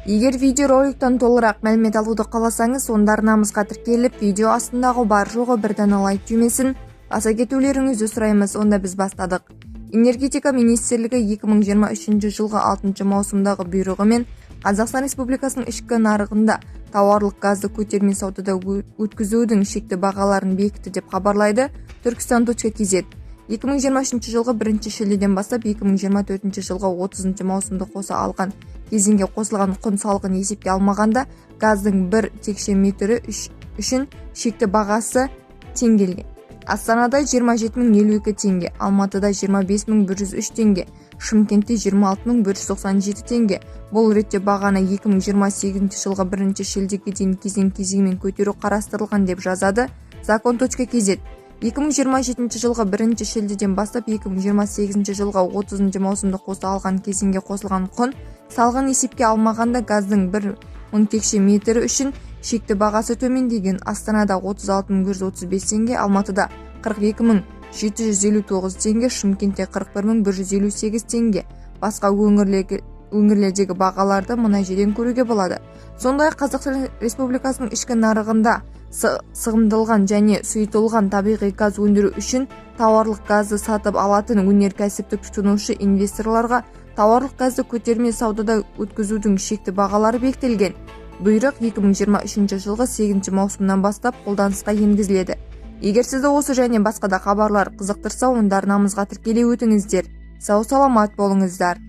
Егер видеороликтан толығырақ мәлімет алуды қаласаңыз, онда арнамызға тіркеліп, видео астындағы бар жоғы бірден лайк түймесін баса кетулеріңізді сұраймыз. Онда біз бастадық. Энергетика министрлігі 2023 жылғы 6 маусымдағы бұйрығымен Қазақстан Республикасының ішкі нарығында тауарлық газды көтерме саудада өткізудің шекті бағаларын бекітті деп хабарлайды Turkistan.kz. 2023 жылғы 1 шілдеден бастап 2024 жылғы 30 маусымды қоса алған кезеңге қосылған құн салығын есепке алмағанда газдың 1 текше метрі үшін шекті бағасы теңгелген. Астанада 27.052 теңге, Алматыда 25.103 теңге, Шымкентте 26.197 теңге. Бұл ретте бағаны 2028 жылғы 1 шілдеге дейін кезең-кезеңмен көтеру қарастырылған деп жазады Zakon.kz. 2027 жылғы 1 шілдеден бастап 2028 жылғы 30 маусымды қоса алған кезеңге қосылған құн салығын есепке алмағанда газдың 1000 текше метрі үшін шекті бағасы төмендеген. Астанада 36.135 теңге, Алматыда 42.759 теңге, Шымкентте 41.158 теңге. Басқа өңірлердегі бағаларды мына жерден көруге болады. Сондай-ақ Қазақстан Республикасының ішкі нарығында сығымдалған және сұйытылған табиғи газ өндіру үшін тауарлық газды сатып алатын өнеркәсіптік тұтынушы инвесторларға тауарлық газды көтерме саудада өткізудің шекті бағалары бекітілген. Бұйрық 2023 жылғы 8 маусымнан бастап қолданысқа енгізіледі. Егер сізді осы және басқа да хабарлар қызықтырса, онда арнамызға тіркеле өтіңіздер. Сау саламат болыңыздар.